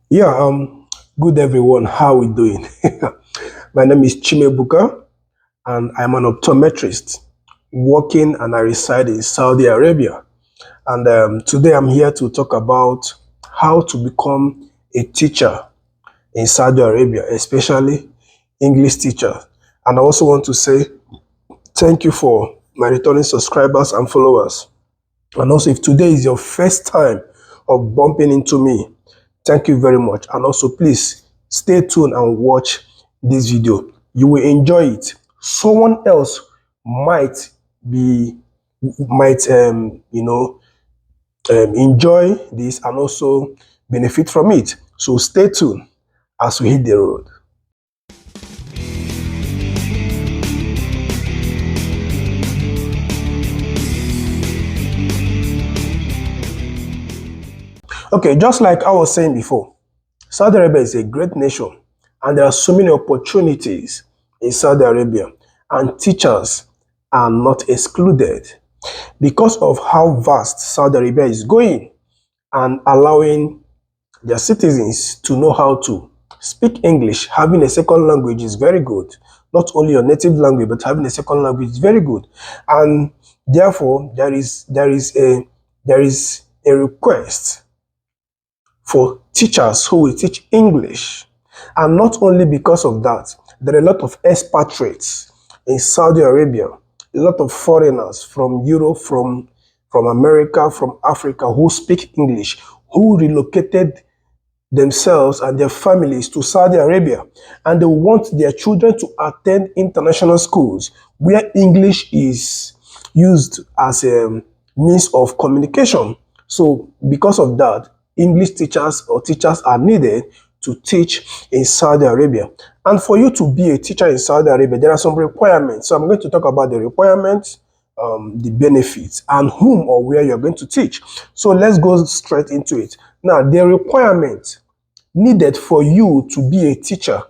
Yeah, good everyone. How we doing? My name is Chimebuka and I'm an optometrist working and I reside in Saudi Arabia. And today I'm here to talk about how to become a teacher in Saudi Arabia, especially English teacher. And I also want to say thank you for my returning subscribers and followers. And also, if today is your first time of bumping into me, thank you very much. And also, please stay tuned and watch this video. You will enjoy it. Someone else might be might enjoy this and also benefit from it. So stay tuned as we hit the road. Okay, just like I was saying before, Saudi Arabia is a great nation and there are so many opportunities in Saudi Arabia and teachers are not excluded because of how vast Saudi Arabia is going and allowing their citizens to know how to speak English. Having a second language is very good. Not only your native language, but having a second language is very good. And therefore, there is a request for teachers who will teach English. And not only because of that, there are a lot of expatriates in Saudi Arabia, a lot of foreigners from Europe, from America, from Africa who speak English, who relocated themselves and their families to Saudi Arabia. And they want their children to attend international schools where English is used as a means of communication. So because of that, English teachers or teachers are needed to teach in Saudi Arabia. And for you to be a teacher in Saudi Arabia, there are some requirements. So I'm going to talk about the requirements, the benefits, and whom or where you're going to teach. So let's go straight into it. Now, the requirement needed for you to be a teacher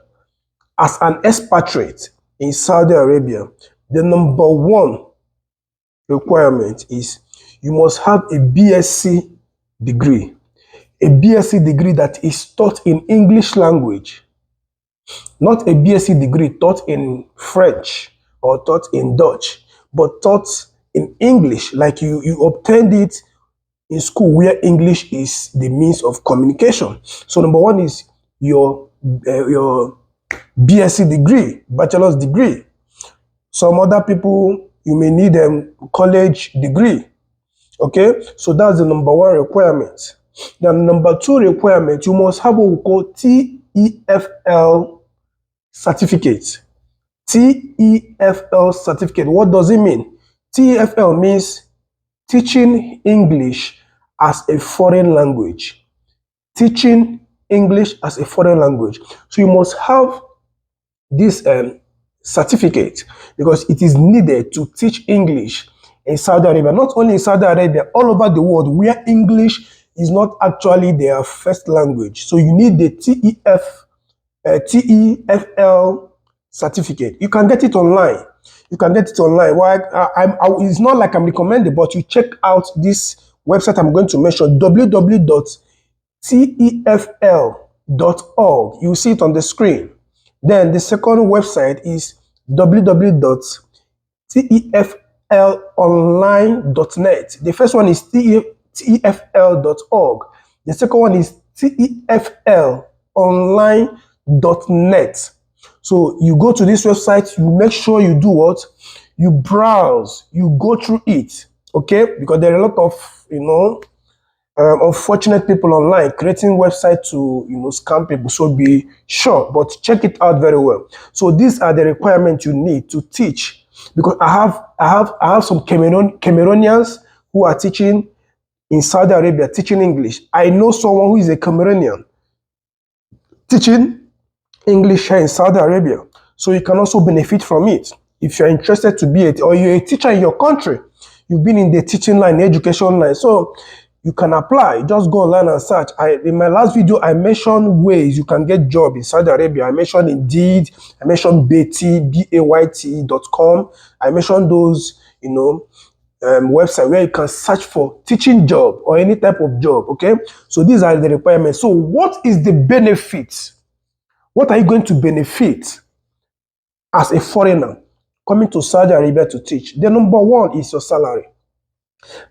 as an expatriate in Saudi Arabia, the number one requirement is you must have a BSc degree. A BSc degree that is taught in English language, not a BSc degree taught in French or taught in Dutch, but taught in English, like you obtained it in school where English is the means of communication. So number one is your BSc degree, bachelor's degree. Some other people, you may need a college degree. Okay, so that's the number one requirement. The number two requirement, you must have what we call TEFL certificate. TEFL certificate, what does it mean? TEFL means teaching English as a foreign language. Teaching English as a foreign language. So you must have this certificate because it is needed to teach English in Saudi Arabia. Not only in Saudi Arabia, all over the world where English is not actually their first language. So you need the TEFL certificate. You can get it online. You can get it online. It's not like I'm recommending, but you check out this website I'm going to mention, www.tefl.org. You see it on the screen. Then the second website is www.teflonline.net. The first one is tefl.org. The second one is teflonline.net. So you go to this website, you make sure you do what? You browse, you go through it, okay? Because there are a lot of, unfortunate people online creating websites to scam people. So be sure, but check it out very well. So these are the requirements you need to teach. Because I have some Cameroonians who are teaching in Saudi Arabia, teaching English. I know someone who is a Cameroonian teaching English here in Saudi Arabia. So you can also benefit from it. If you're interested to be or you're a teacher in your country, you've been in the teaching line, education line. So you can apply. Just go online and search. In my last video, I mentioned ways you can get job in Saudi Arabia. I mentioned Indeed. I mentioned Bayt, BAYT.com. I mentioned those, website where you can search for teaching job or any type of job. Okay, so these are the requirements. So what is the benefit? What are you going to benefit as a foreigner coming to Saudi Arabia to teach? The number one is your salary.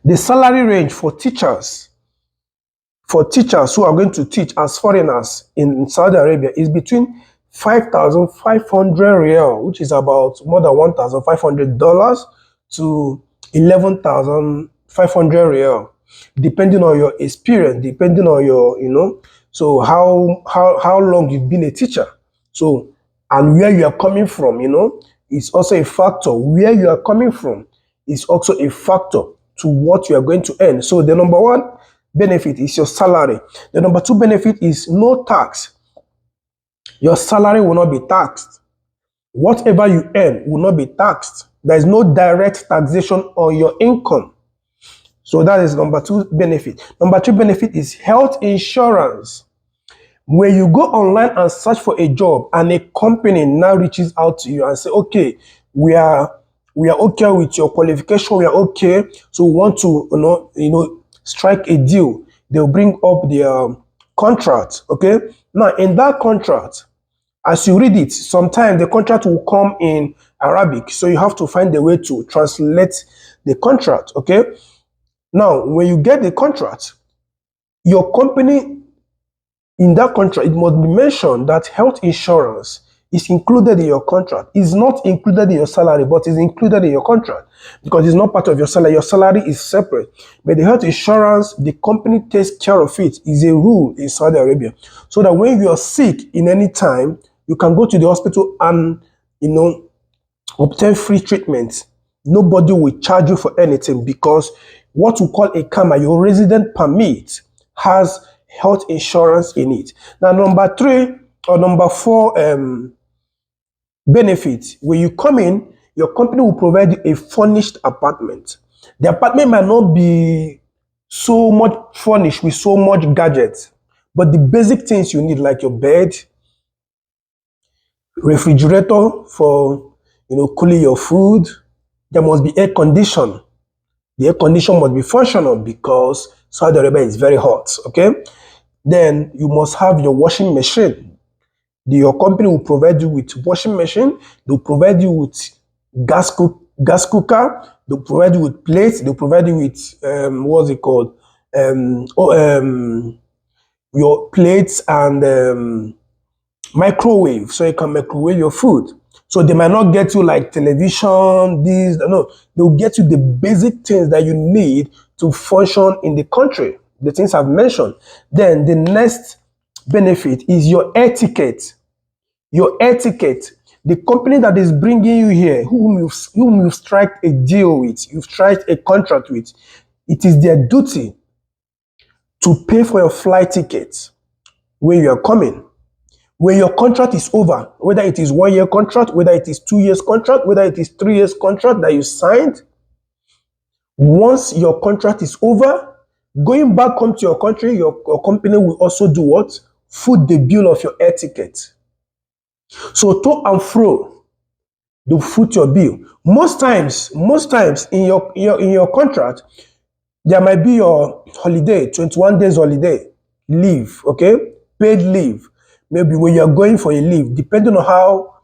The salary range for teachers who are going to teach as foreigners in Saudi Arabia is between 5,500 real, which is about more than $1,500, to 11,500 real, depending on your experience, depending on your, so how long you've been a teacher. So, and where you are coming from, is also a factor. Where you are coming from is also a factor to what you are going to earn. So the number one benefit is your salary. The number two benefit is no tax. Your salary will not be taxed. Whatever you earn will not be taxed. There is no direct taxation on your income. So that is number two benefit. Number three benefit is health insurance. When you go online and search for a job and a company now reaches out to you and say, okay, we are okay with your qualification, we are okay, so we want to strike a deal. They'll bring up the contract. Okay, now in that contract, as you read it, sometimes the contract will come in Arabic, so you have to find a way to translate the contract. Okay, now when you get the contract, your company, in that contract, it must be mentioned that health insurance is included in your contract. It's not included in your salary, but is included in your contract because it's not part of your salary. Your salary is separate. But the health insurance, the company takes care of it. Is a rule in Saudi Arabia. So that when you are sick in any time, you can go to the hospital and, obtain free treatment. Nobody will charge you for anything because what we call a KAMA, your resident permit, has health insurance in it. Now, number three or number four benefit, when you come in, your company will provide you a furnished apartment. The apartment might not be so much furnished with so much gadgets, but the basic things you need, like your bed, refrigerator for cooling your food. There must be air condition. The air condition must be functional because Saudi Arabia is very hot. Okay, then you must have your washing machine. Your company will provide you with washing machine. They'll provide you with gas cooker. They'll provide you with plates. They'll provide you with what's it called? Your plates and microwave, so you can microwave your food. So they might not get you like television, this, no. They'll get you the basic things that you need to function in the country. The things I've mentioned. Then the next benefit is your etiquette. Your etiquette. The company that is bringing you here, whom you've struck a deal with, you've struck a contract with, it is their duty to pay for your flight tickets when you are coming. When your contract is over, whether it is 1 year contract, whether it is 2 years contract, whether it is 3 years contract that you signed, once your contract is over, going back home to your country, your company will also do what? Foot the bill of your air ticket. So to and fro, they foot your bill. Most times in your contract, there might be your holiday, 21 days holiday, leave, okay? Paid leave. Maybe when you're going for a leave, depending on how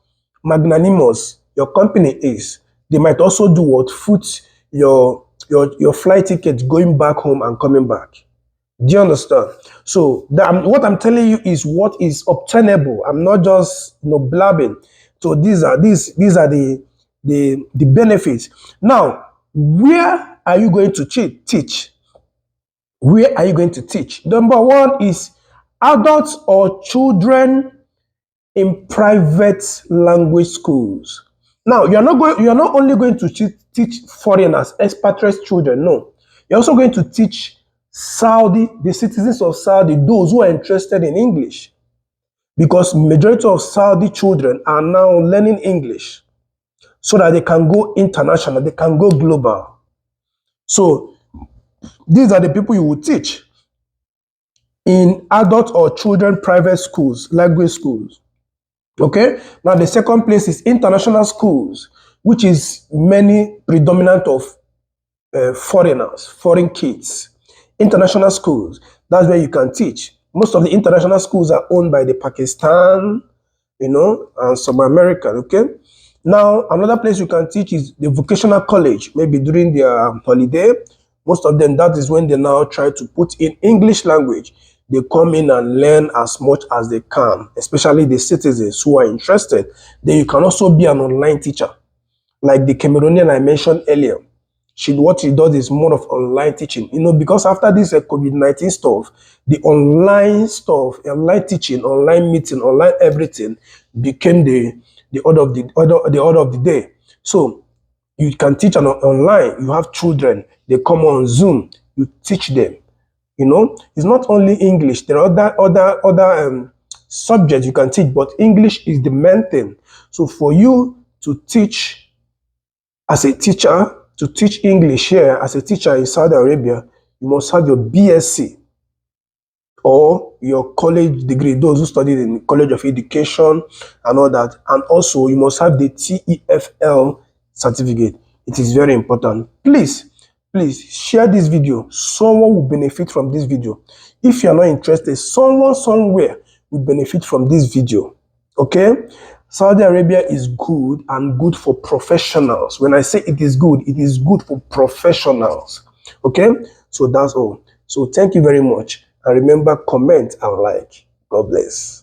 magnanimous your company is, they might also do what? Foot your flight ticket going back home and coming back. Do you understand? So what I'm telling you is what is obtainable. I'm not just blabbing. So these are the benefits. Now, where are you going to teach? Where are you going to teach? Number one is adults or children in private language schools. Now, you're not only going to teach foreigners, expatriate children. No, you're also going to teach Saudi, the citizens of Saudi, those who are interested in English, because majority of Saudi children are now learning English so that they can go international, they can go global. So these are the people you will teach in adult or children private schools, language schools. Okay, now the second place is international schools, which is many predominant of foreigners, foreign kids. International schools, that's where you can teach. Most of the international schools are owned by the Pakistan, and some American, okay? Now, another place you can teach is the vocational college, maybe during their holiday. Most of them, that is when they now try to put in English language. They come in and learn as much as they can, especially the citizens who are interested. Then you can also be an online teacher, like the Cameroonian I mentioned earlier. What she does is more of online teaching, because after this COVID-19 stuff, the online stuff, online teaching, online meeting, online everything became the order of the day. So you can teach online. You have children, they come on Zoom, you teach them. It's not only English. There are other subjects you can teach, but English is the main thing. So for you to teach as a teacher, to teach English here as a teacher in Saudi Arabia, you must have your BSc or your college degree, those who studied in College of Education and all that. And also, you must have the TEFL certificate. It is very important. Please share this video. Someone will benefit from this video. If you are not interested, someone somewhere will benefit from this video. Okay? Saudi Arabia is good and good for professionals. When I say it is good for professionals. Okay? So that's all. So thank you very much. And remember, comment and like. God bless.